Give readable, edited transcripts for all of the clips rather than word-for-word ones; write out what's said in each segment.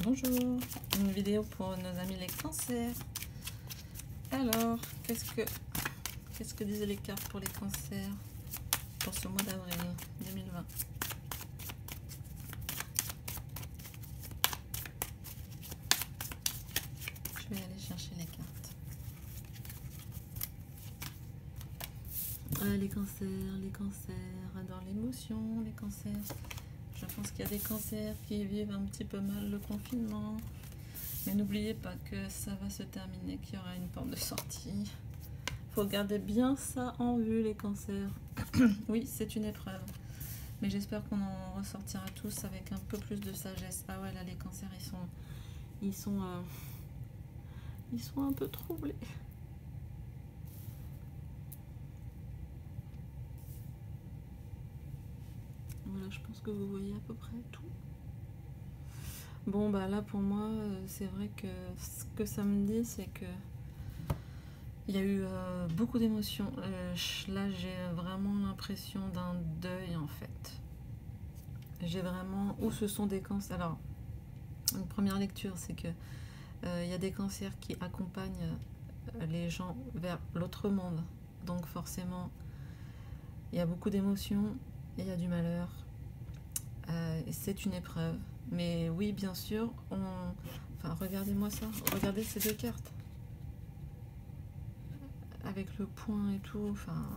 Bonjour, une vidéo pour nos amis les cancers. Alors, qu'est-ce que disent les cartes pour les cancers pour ce mois d'avril 2020? Je vais aller chercher les cartes. Les cancers adorent l'émotion, les cancers. Je pense qu'il y a des cancers qui vivent un petit peu mal le confinement. Mais n'oubliez pas que ça va se terminer, qu'il y aura une porte de sortie. Il faut garder bien ça en vue, les cancers. Oui, c'est une épreuve. Mais j'espère qu'on en ressortira tous avec un peu plus de sagesse. Ah ouais, là, les cancers, ils sont un peu troublés. Voilà, je pense que vous voyez à peu près tout. Bon, bah là, pour moi, c'est vrai que ce que ça me dit, c'est que il y a eu beaucoup d'émotions. Là, j'ai vraiment l'impression d'un deuil, en fait. J'ai vraiment... Où ce sont des cancers... Alors, une première lecture, c'est que il y a des cancers qui accompagnent les gens vers l'autre monde. Donc, forcément, il y a beaucoup d'émotions, il y a du malheur. C'est une épreuve. Mais oui, bien sûr, Enfin, regardez-moi ça. Regardez ces deux cartes. Avec le point et tout, enfin...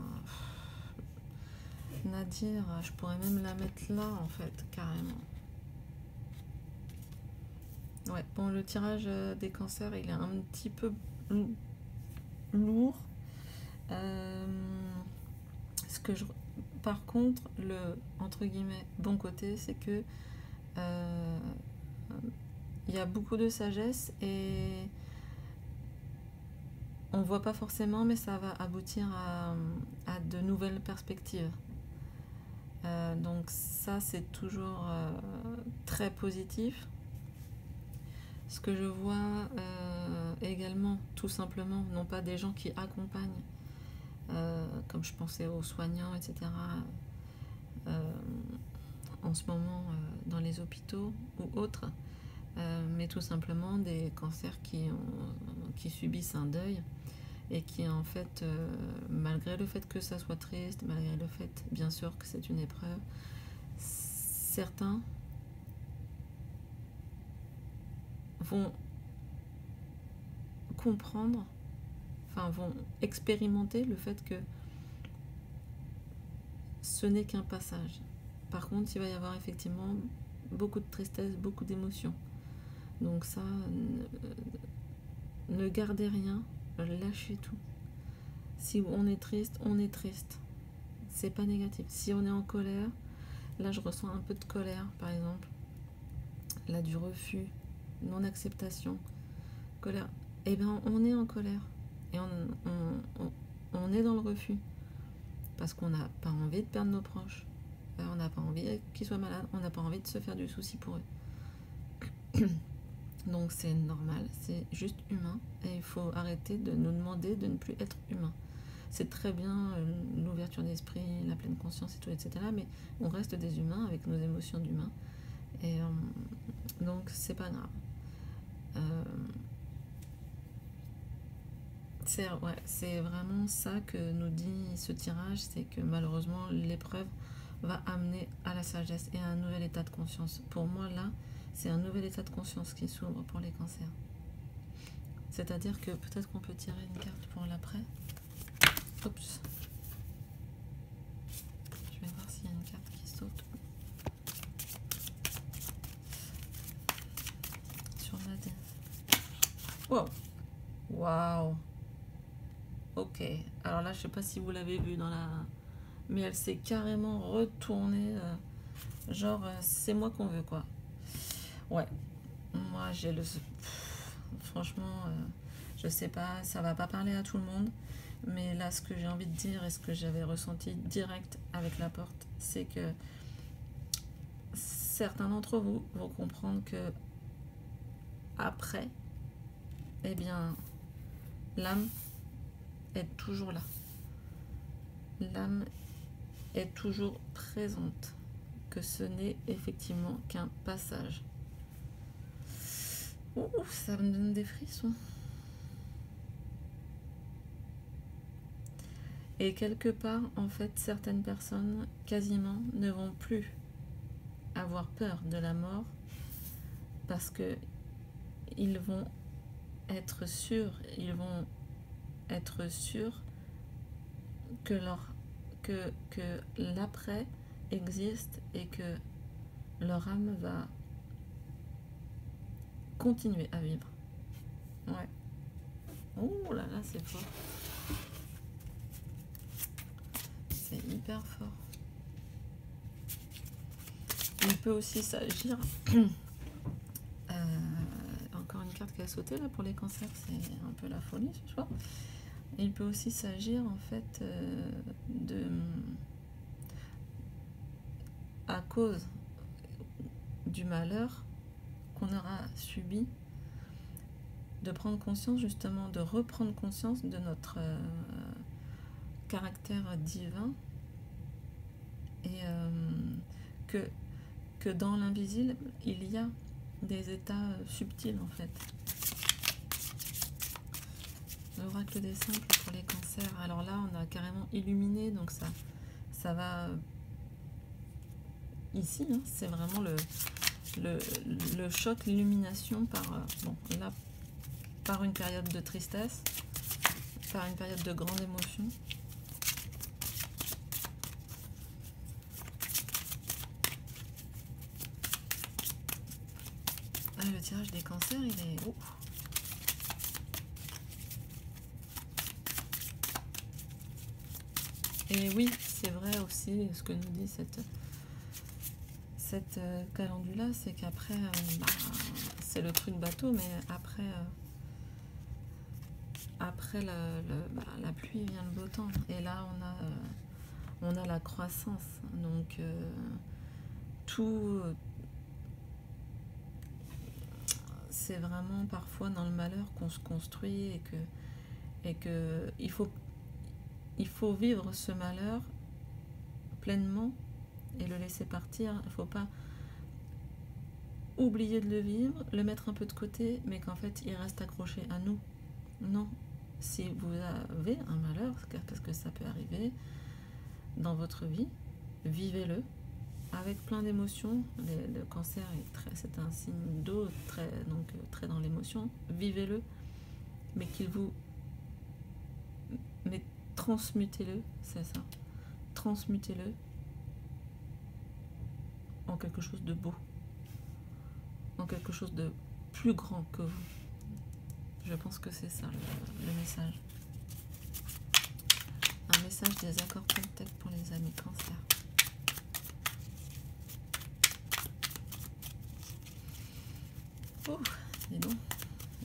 Nadir, je pourrais même la mettre là, en fait, carrément. Ouais, bon, le tirage des cancers, il est un petit peu lourd. Par contre, le, entre guillemets, bon côté, c'est que il y a beaucoup de sagesse et on voit pas forcément, mais ça va aboutir à de nouvelles perspectives. Donc ça, c'est toujours très positif. Ce que je vois également, tout simplement, non pas des gens qui accompagnent, comme je pensais aux soignants, etc., en ce moment dans les hôpitaux ou autres, mais tout simplement des cancers qui subissent un deuil et qui en fait, malgré le fait que ça soit triste, malgré le fait bien sûr que c'est une épreuve, certains vont comprendre, enfin vont expérimenter le fait que ce n'est qu'un passage. Par contre, il va y avoir effectivement beaucoup de tristesse, beaucoup d'émotions. Donc ça, ne gardez rien, lâchez tout. Si on est triste, on est triste. C'est pas négatif. Si on est en colère, là je ressens un peu de colère par exemple. Là du refus, non-acceptation, colère. Eh bien on est en colère. Et on est dans le refus. Parce qu'on n'a pas envie de perdre nos proches. On n'a pas envie qu'ils soient malades. On n'a pas envie de se faire du souci pour eux. Donc c'est normal, c'est juste humain. Et il faut arrêter de nous demander de ne plus être humain. C'est très bien l'ouverture d'esprit, la pleine conscience et tout, etc. Mais on reste des humains avec nos émotions d'humains. Et donc c'est pas grave. C'est vraiment ça que nous dit ce tirage, c'est que malheureusement l'épreuve va amener à la sagesse et à un nouvel état de conscience. Pour moi là, c'est un nouvel état de conscience qui s'ouvre pour les cancers. C'est-à-dire que peut-être qu'on peut tirer une carte pour l'après. Oups. Je vais voir s'il y a une carte qui saute. Sur Nadir. Wow. Waouh. Ok. Alors là, je sais pas si vous l'avez vu dans la... Mais elle s'est carrément retournée. Genre, c'est moi qu'on veut, quoi. Ouais. Moi, j'ai le... Franchement, je sais pas, ça va pas parler à tout le monde. Mais là, ce que j'ai envie de dire et ce que j'avais ressenti direct avec la porte, c'est que certains d'entre vous vont comprendre que après, eh bien, l'âme est toujours là. L'âme est toujours présente. Que ce n'est effectivement qu'un passage. Ouh, ça me donne des frissons. Et quelque part, en fait, certaines personnes, quasiment, ne vont plus avoir peur de la mort parce que ils vont être sûrs, que l'après existe et que leur âme va continuer à vivre. Ouais. Oh là là, c'est fort. C'est hyper fort. Il peut aussi s'agir... encore une carte qui a sauté là pour les cancers, c'est un peu la folie ce soir. Il peut aussi s'agir en fait à cause du malheur qu'on aura subi, de prendre conscience justement, de reprendre conscience de notre caractère divin et que dans l'invisible il y a des états subtils en fait. L'oracle des simples pour les cancers. Alors là, on a carrément illuminé, donc ça va ici. Hein, c'est vraiment le choc, l'illumination par une période de tristesse, par une période de grande émotion. Ah, le tirage des cancers, il est... Oh. Et oui, c'est vrai aussi ce que nous dit cette calendule-là, c'est qu'après, c'est le truc bateau, mais après la pluie vient le beau temps. Et là, on a la croissance. Donc, tout... c'est vraiment parfois dans le malheur qu'on se construit et que il faut vivre ce malheur pleinement et le laisser partir. Il ne faut pas oublier de le vivre, le mettre un peu de côté, mais qu'en fait il reste accroché à nous. Non, si vous avez un malheur, parce que ça peut arriver dans votre vie, vivez-le avec plein d'émotions. Le cancer c'est un signe d'eau, donc très dans l'émotion. Vivez-le, mais transmutez-le, c'est ça. Transmutez-le en quelque chose de beau, en quelque chose de plus grand que vous. Je pense que c'est ça le message. Un message des accords Toltec pour les amis cancer. Oh, dis donc,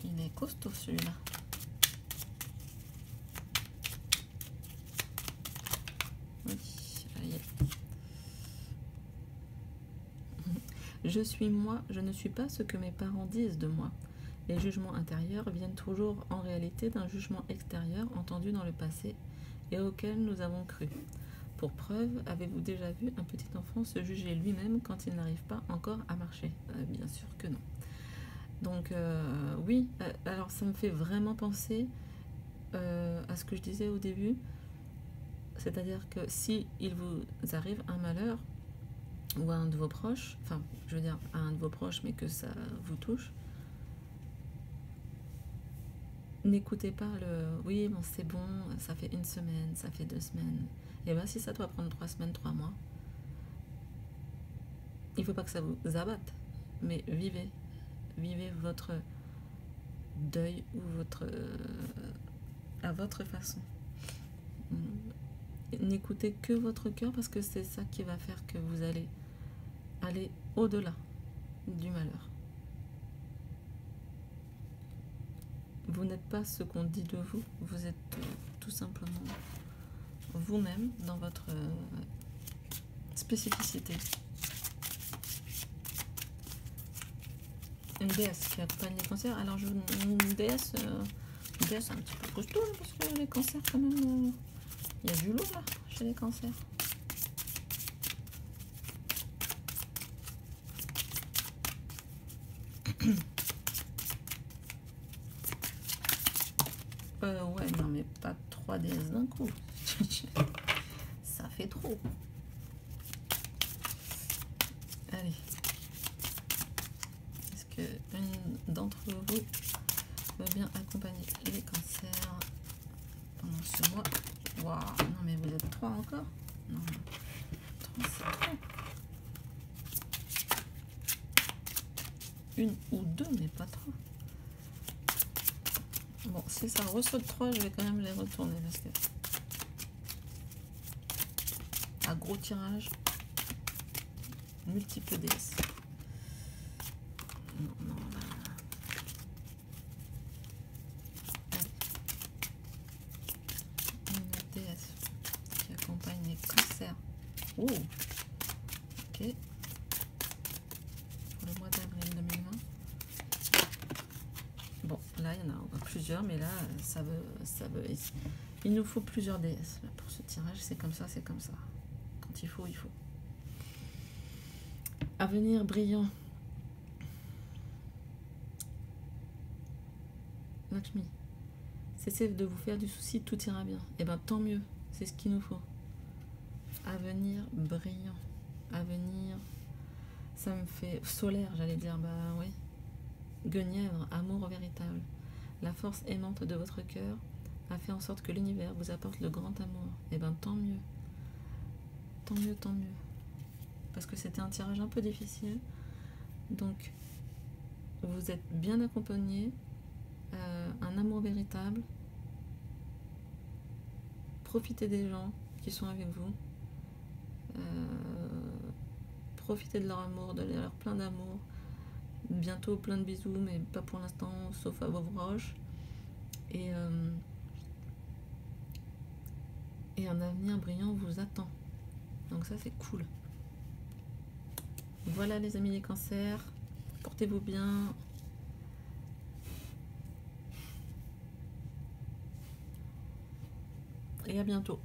il est costaud celui-là. Oui, allez. Je suis moi, je ne suis pas ce que mes parents disent de moi. Les jugements intérieurs viennent toujours en réalité d'un jugement extérieur entendu dans le passé et auquel nous avons cru. Pour preuve, avez-vous déjà vu un petit enfant se juger lui-même quand il n'arrive pas encore à marcher? Bien sûr que non. Donc oui, alors ça me fait vraiment penser à ce que je disais au début, c'est-à-dire que si il vous arrive un malheur ou à un de vos proches, enfin je veux dire à un de vos proches mais que ça vous touche, n'écoutez pas le « oui bon c'est bon, ça fait 1 semaine, ça fait 2 semaines ». Et bien si ça doit prendre 3 semaines, 3 mois, il ne faut pas que ça vous abatte, mais vivez votre deuil ou à votre façon. N'écoutez que votre cœur parce que c'est ça qui va faire que vous allez aller au-delà du malheur. Vous n'êtes pas ce qu'on dit de vous, vous êtes tout simplement vous-même dans votre spécificité. Une déesse qui accompagne les cancers. Alors une déesse un petit peu costaud parce que les cancers quand même, il y a du lourd là chez les cancers. Ouais, non, mais pas 3 déesses d'un coup. Ça fait trop. Allez. Est-ce que une d'entre vous veut bien accompagner les cancers pendant ce mois? Waouh, non, mais vous êtes 3 encore? Non, 3, c'est trop. Une ou 2, mais pas 3. Bon, si ça reçoit 3, je vais quand même les retourner parce que à gros tirage, multiples déesses. Non, non, là. Allez. Une déesse qui accompagne les cancers. Oh, ok. Pour le mois d'avril 2020. Bon, là, il y en a plusieurs, mais là, ça veut. Il nous faut plusieurs déesses. Là, pour ce tirage, c'est comme ça, c'est comme ça. Quand il faut, il faut. Avenir brillant. Lakshmi, cessez de vous faire du souci, tout ira bien. Eh bien, tant mieux, c'est ce qu'il nous faut. Avenir brillant. Avenir, ça me fait solaire, j'allais dire, bah oui. Guenièvre, amour véritable. La force aimante de votre cœur a fait en sorte que l'univers vous apporte le grand amour. Eh bien, tant mieux. Tant mieux, tant mieux. Parce que c'était un tirage un peu difficile. Donc, vous êtes bien accompagné. Un amour véritable. Profitez des gens qui sont avec vous. Profitez de leur amour, de leur plein d'amour. Bientôt plein de bisous, mais pas pour l'instant, sauf à vos proches. Et un avenir brillant vous attend. Donc ça, c'est cool. Voilà les amis les cancers. Portez-vous bien. Et à bientôt.